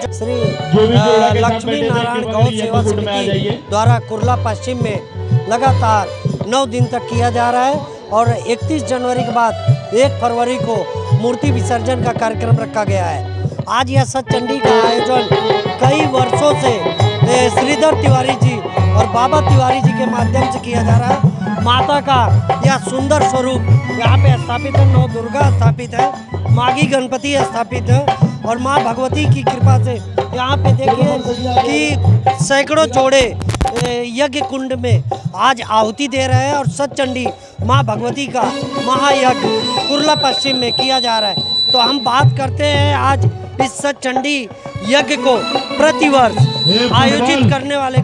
श्री लक्ष्मी नारायण गौ सेवा समिति द्वारा कुर्ला पश्चिम में लगातार 9 दिन तक किया जा रहा है और 31 जनवरी के बाद 1 फरवरी को मूर्ति विसर्जन का कार्यक्रम रखा गया है। आज यह सतचंडी का आयोजन कई वर्षों से श्रीधर तिवारी जी और बाबा तिवारी जी के माध्यम से किया जा रहा है। माता का यह सुंदर स्वरूप यहाँ पे स्थापित है, नौ दुर्गा स्थापित है, माघी गणपति स्थापित है और माँ भगवती की कृपा से यहाँ पे देखिए कि सैकड़ों जोड़े यज्ञ कुंड में आज आहुति दे रहे हैं और सतचंडी माँ भगवती का महायज्ञ कुर्ला पश्चिम में किया जा रहा है। तो हम बात करते हैं आज इस सतचंडी यज्ञ को प्रतिवर्ष आयोजित करने वाले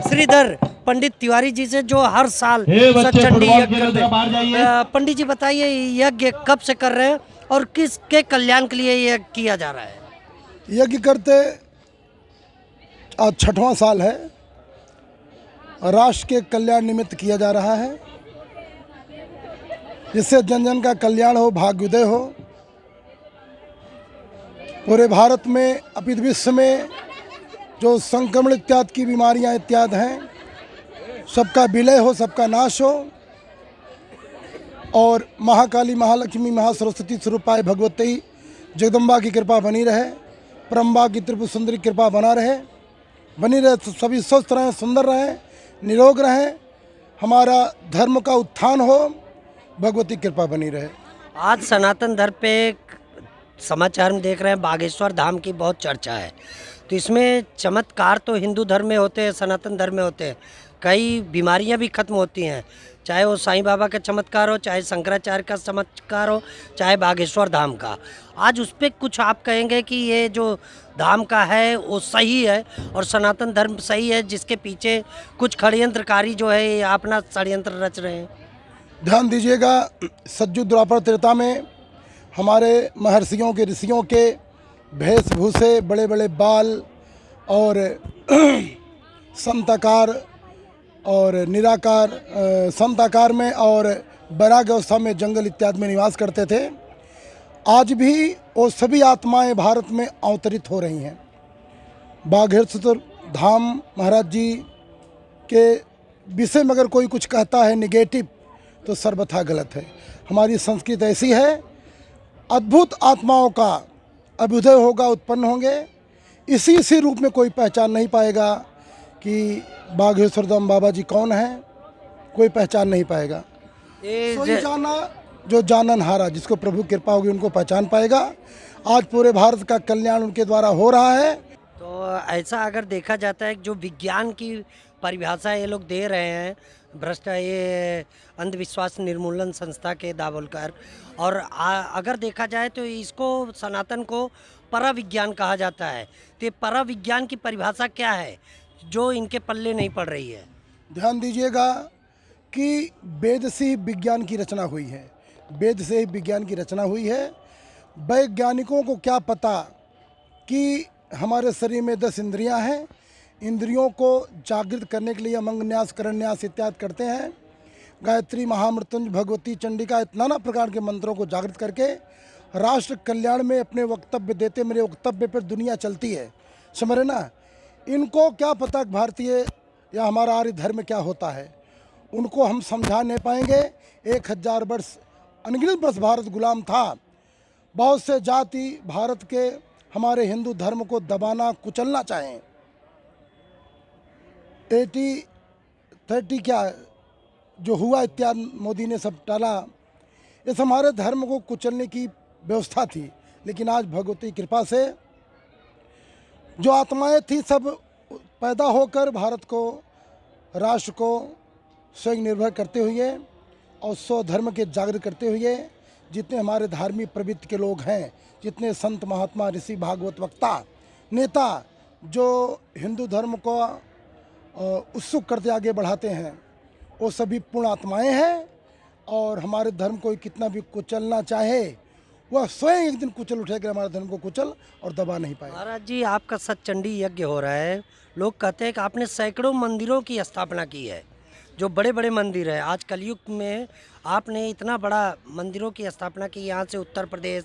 श्रीधर पंडित तिवारी जी से, जो हर साल सतचंडी यज्ञ करते हैं। पंडित जी बताइए, यज्ञ कब से कर रहे हैं और किसके कल्याण के लिए यह किया जा रहा है? यज्ञ करते आज 6वां साल है। राष्ट्र के कल्याण निमित्त किया जा रहा है, जिससे जन जन का कल्याण हो, भाग्योदय हो। पूरे भारत में अपित विश्व में जो संक्रमण इत्यादि की बीमारियां इत्यादि हैं, सबका विलय हो, सबका नाश हो और महाकाली, महालक्ष्मी, महासरस्वती स्वरूपाय भगवती जगदम्बा की कृपा बनी रहे, परम्बा की त्रिपुर सुंदरी कृपा बनी रहे। सभी स्वस्थ रहें, सुंदर रहें, निरोग रहें, हमारा धर्म का उत्थान हो, भगवती कृपा बनी रहे। आज सनातन धर्म पे समाचार में देख रहे हैं, बागेश्वर धाम की बहुत चर्चा है। तो इसमें चमत्कार तो हिंदू धर्म में होते हैं, सनातन धर्म में होते हैं, कई बीमारियां भी खत्म होती हैं, चाहे वो साईं बाबा का चमत्कार हो, चाहे शंकराचार्य का चमत्कार हो, चाहे बागेश्वर धाम का। आज उस पर कुछ आप कहेंगे कि ये जो धाम का है वो सही है और सनातन धर्म सही है, जिसके पीछे कुछ षड्यंत्रकारी जो है ये अपना षड्यंत्र रच रहे हैं? ध्यान दीजिएगा, सज्जु द्वापर त्रेता में हमारे महर्षियों के, ऋषियों के वेशभूषे, बड़े बड़े बाल और संताकार और निराकार, संताकार में और बराग अवस्था में जंगल इत्यादि में निवास करते थे। आज भी वो सभी आत्माएं भारत में अवतरित हो रही हैं। बागेश्वर धाम महाराज जी के विषय में अगर कोई कुछ कहता है निगेटिव तो सर्वथा गलत है। हमारी संस्कृति ऐसी है, अद्भुत आत्माओं का अभ्युदय होगा, उत्पन्न होंगे। इसी रूप में कोई पहचान नहीं पाएगा कि बागेश्वर धाम बाबा जी कौन है, कोई पहचान नहीं पाएगा। सोई जाना जो जानन हारा, जिसको प्रभु कृपा होगी उनको पहचान पाएगा। आज पूरे भारत का कल्याण उनके द्वारा हो रहा है। तो ऐसा अगर देखा जाता है, जो विज्ञान की परिभाषा ये लोग दे रहे हैं, भ्रष्ट ये अंधविश्वास निर्मूलन संस्था के दावोलकर, और अगर देखा जाए तो इसको सनातन को पराविज्ञान कहा जाता है। तो ये पराविज्ञान की परिभाषा क्या है जो इनके पल्ले नहीं पड़ रही है? ध्यान दीजिएगा कि वेद से ही विज्ञान की रचना हुई है, वेद से ही विज्ञान की रचना हुई है। वैज्ञानिकों को क्या पता कि हमारे शरीर में 10 इंद्रियां हैं, इंद्रियों को जागृत करने के लिए अमंग न्यास, करण न्यास इत्यादि करते हैं। गायत्री, महामृत्युंजय, भगवती, चंडिका, नाना प्रकार के मंत्रों को जागृत करके राष्ट्र कल्याण में अपने वक्तव्य देते। मेरे वक्तव्य पर दुनिया चलती है, समझ रहे ना। इनको क्या पता भारतीय या हमारा आर्य धर्म क्या होता है, उनको हम समझा नहीं पाएंगे। 1000 वर्ष, अनगिनत वर्ष भारत गुलाम था। बहुत से जाति भारत के, हमारे हिंदू धर्म को दबाना, कुचलना चाहें। 30 क्या जो हुआ इत्यादि मोदी ने सब टाला, इस हमारे धर्म को कुचलने की व्यवस्था थी। लेकिन आज भगवती कृपा से जो आत्माएं थी सब पैदा होकर भारत को, राष्ट्र को स्वयं निर्भर करते हुए और स्वधर्म के जागृत करते हुए, जितने हमारे धार्मिक प्रवृत्ति के लोग हैं, जितने संत महात्मा, ऋषि, भागवत, वक्ता, नेता जो हिंदू धर्म को उत्सुक करते आगे बढ़ाते हैं, वो सभी पूर्ण आत्माएं हैं। और हमारे धर्म को कितना भी कुचलना चाहे, वह स्वयं एक दिन कुचल उठेगा, हमारे धर्म को कुचल और दबा नहीं पाएगा। महाराज जी, आपका सतचंडी यज्ञ हो रहा है, लोग कहते हैं कि आपने सैकड़ों मंदिरों की स्थापना की है, जो बड़े बड़े मंदिर है, आज कलयुग में आपने इतना बड़ा मंदिरों की स्थापना की। यहाँ से उत्तर प्रदेश,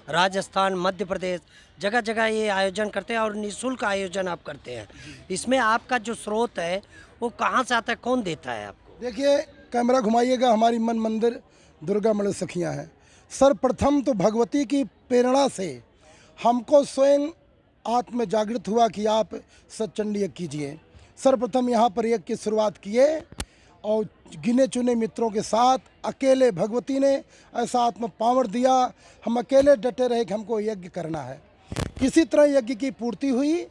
राजस्थान, मध्य प्रदेश, जगह जगह ये आयोजन करते हैं और निःशुल्क आयोजन आप करते हैं। इसमें आपका जो स्रोत है वो कहाँ से आता है, कौन देता है आपको? देखिए, कैमरा घुमाइएगा, हमारी मन मंदिर दुर्गा मंडल सखियाँ हैं। सर्वप्रथम तो भगवती की प्रेरणा से हमको स्वयं आत्म जागृत हुआ कि आप सतचंडी यज्ञ कीजिए। सर्वप्रथम यहाँ पर यज्ञ की शुरुआत किए और गिने चुने मित्रों के साथ अकेले भगवती ने ऐसा आत्म पावर दिया, हम अकेले डटे रहे कि हमको यज्ञ करना है। किसी तरह यज्ञ की पूर्ति हुई।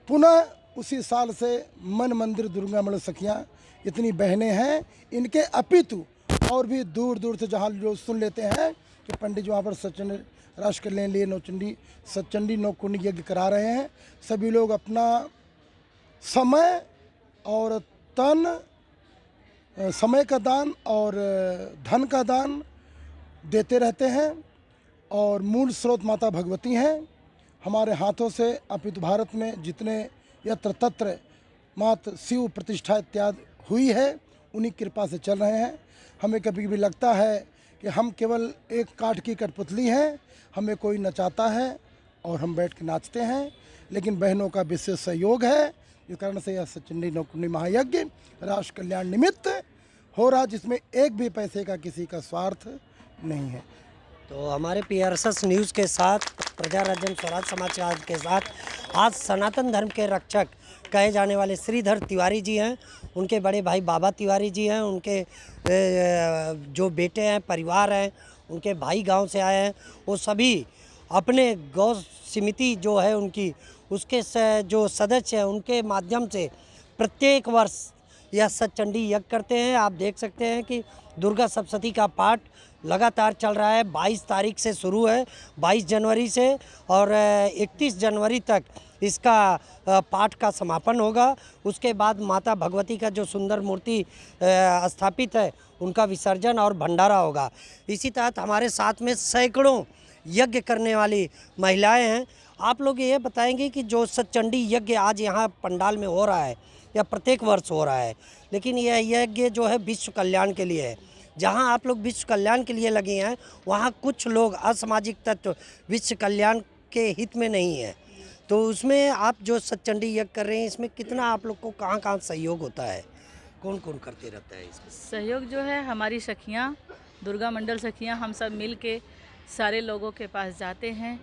पुनः उसी साल से मन मंदिर दुर्गा मंडल सखियाँ इतनी बहनें हैं, इनके अपितु और भी दूर दूर से जहाँ लोग सुन लेते हैं कि पंडित जी वहाँ पर सतचंडी राष्ट्र कल्याण लिए नौचंडी सतचंडी नौकुंडी यज्ञ करा रहे हैं। सभी लोग अपना समय और तन, समय का दान और धन का दान देते रहते हैं और मूल स्रोत माता भगवती हैं। हमारे हाथों से अपितु भारत में जितने यत्र तत्र मात शिव प्रतिष्ठा इत्यादि हुई है, उन्हीं कृपा से चल रहे हैं। हमें कभी कभी लगता है कि हम केवल एक काठ की कठपुतली हैं, हमें कोई नचाता है और हम बैठ के नाचते हैं, लेकिन बहनों का विशेष सहयोग है, जिस कारण से यह सतचंडी नौकुंडी महायज्ञ राष्ट्र कल्याण निमित्त हो रहा, जिसमें एक भी पैसे का किसी का स्वार्थ नहीं है। तो हमारे PRSS न्यूज़ के साथ, प्रजाराज्यम स्वराज समाचार के साथ आज सनातन धर्म के रक्षक कहे जाने वाले श्रीधर तिवारी जी हैं। उनके बड़े भाई बाबा तिवारी जी हैं, उनके जो बेटे हैं, परिवार हैं, उनके भाई गांव से आए हैं। वो सभी अपने गौ समिति जो है उनकी, उसके जो सदस्य हैं, उनके माध्यम से प्रत्येक वर्ष यह सतचंडी यज्ञ करते हैं। आप देख सकते हैं कि दुर्गा सप्तशती का पाठ लगातार चल रहा है। 22 तारीख से शुरू है, 22 जनवरी से, और 31 जनवरी तक इसका पाठ का समापन होगा। उसके बाद माता भगवती का जो सुंदर मूर्ति स्थापित है, उनका विसर्जन और भंडारा होगा। इसी तहत हमारे साथ में सैकड़ों यज्ञ करने वाली महिलाएं हैं। आप लोग ये बताएंगे कि जो सतचंडी यज्ञ आज यहाँ पंडाल में हो रहा है या प्रत्येक वर्ष हो रहा है, लेकिन यह यज्ञ जो है विश्व कल्याण के लिए है। जहाँ आप लोग विश्व कल्याण के लिए लगे हैं, वहाँ कुछ लोग असामाजिक तत्व विश्व कल्याण के हित में नहीं है। तो उसमें आप जो सतचंडी यज्ञ कर रहे हैं, इसमें कितना आप लोग को कहाँ कहाँ सहयोग होता है, कौन कौन करते रहता है इसमें? सहयोग जो है, हमारी सखियाँ, दुर्गा मंडल सखियाँ, हम सब मिल के सारे लोगों के पास जाते हैं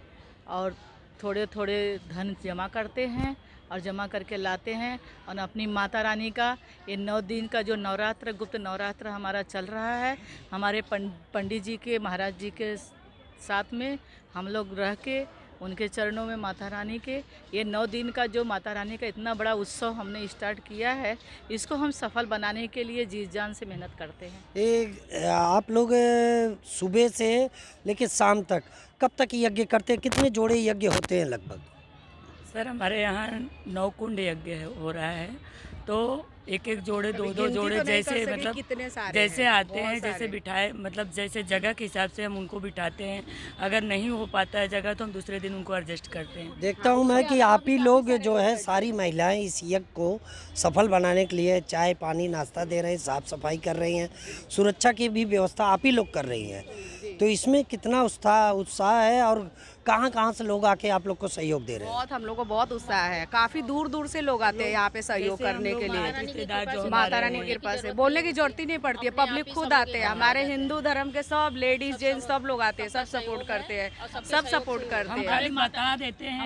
और थोड़े थोड़े धन जमा करते हैं और जमा करके लाते हैं और अपनी माता रानी का ये 9 दिन का जो नवरात्र, गुप्त नवरात्र हमारा चल रहा है, हमारे पंडित जी के, महाराज जी के साथ में हम लोग रह के उनके चरणों में माता रानी के ये 9 दिन का जो माता रानी का इतना बड़ा उत्सव हमने स्टार्ट किया है, इसको हम सफल बनाने के लिए जी जान से मेहनत करते हैं। ये आप लोग सुबह से लेकर शाम तक कब तक यज्ञ करते हैं? कितने जोड़े यज्ञ होते हैं लगभग? सर, हमारे यहाँ 9 कुंड यज्ञ हो रहा है, तो एक एक जोड़े, दो जोड़े, जैसे मतलब जैसे आते हैं, जैसे बिठाए, मतलब जैसे जगह के हिसाब से हम उनको बिठाते हैं। अगर नहीं हो पाता है जगह तो हम दूसरे दिन उनको एडजस्ट करते हैं। देखता हूँ मैं कि आप ही लोग जो है, सारी महिलाएं इस यज्ञ को सफल बनाने के लिए चाय पानी नाश्ता दे रहे हैं, साफ सफाई कर रही हैं, सुरक्षा की भी व्यवस्था आप ही लोग कर रही हैं। तो इसमें कितना उत्साह है और कहाँ कहाँ से लोग आके आप लोग को सहयोग दे रहे हैं? बहुत, हम लोग को बहुत उत्साह है। काफी दूर दूर से लोग आते हैं यहाँ पे सहयोग करने के लिए। माता रानी की कृपा से बोलने की जरूरत ही नहीं पड़ती है, पब्लिक खुद आते हैं। हमारे हिंदू धर्म के सब लेडीज जेंट्स सब लोग आते हैं, सब सपोर्ट करते हैं, सब सपोर्ट करते हैं, बता देते हैं।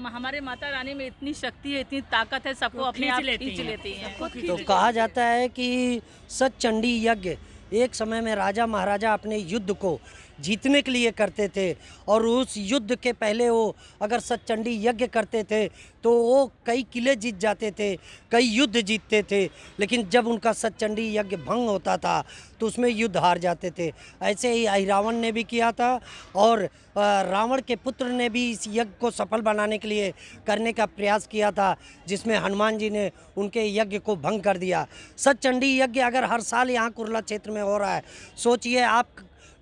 हमारे माता रानी में इतनी शक्ति है, इतनी ताकत है, सबको अपने आप खींच लेती है। तो कहा जाता है कि सतचंडी यज्ञ एक समय में राजा महाराजा अपने युद्ध को जीतने के लिए करते थे, और उस युद्ध के पहले वो अगर सतचंडी यज्ञ करते थे तो वो कई किले जीत जाते थे, कई युद्ध जीतते थे। लेकिन जब उनका सतचंडी यज्ञ भंग होता था तो उसमें युद्ध हार जाते थे। ऐसे ही अहिरावण ने भी किया था, और रावण के पुत्र ने भी इस यज्ञ को सफल बनाने के लिए करने का प्रयास किया था, जिसमें हनुमान जी ने उनके यज्ञ को भंग कर दिया। सतचंडी यज्ञ अगर हर साल यहाँ कुर्ला क्षेत्र में हो रहा है, सोचिए आप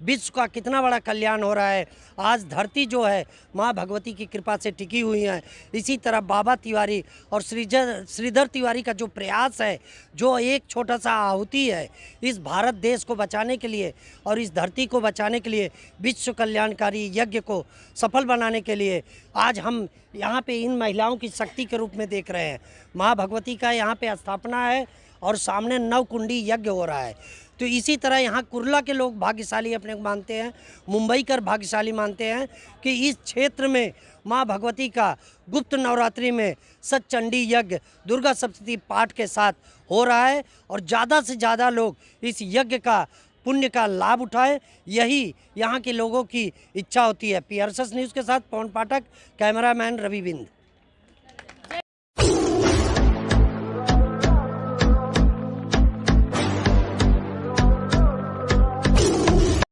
विश्व का कितना बड़ा कल्याण हो रहा है। आज धरती जो है माँ भगवती की कृपा से टिकी हुई है। इसी तरह बाबा तिवारी और श्रीधर तिवारी का जो प्रयास है, जो एक छोटा सा आहुति है इस भारत देश को बचाने के लिए और इस धरती को बचाने के लिए, विश्व कल्याणकारी यज्ञ को सफल बनाने के लिए, आज हम यहाँ पे इन महिलाओं की शक्ति के रूप में देख रहे हैं। माँ भगवती का यहाँ पे स्थापना है और सामने नवकुंडी यज्ञ हो रहा है। तो इसी तरह यहाँ कुर्ला के लोग भाग्यशाली अपने को मानते हैं, मुंबईकर भाग्यशाली मानते हैं कि इस क्षेत्र में माँ भगवती का गुप्त नवरात्रि में सतचंडी यज्ञ दुर्गा सप्तशती पाठ के साथ हो रहा है और ज़्यादा से ज़्यादा लोग इस यज्ञ का पुण्य का लाभ उठाए, यही यहाँ के लोगों की इच्छा होती है। PRSS न्यूज़ के साथ पवन पाठक, कैमरामैन रवि बिंद।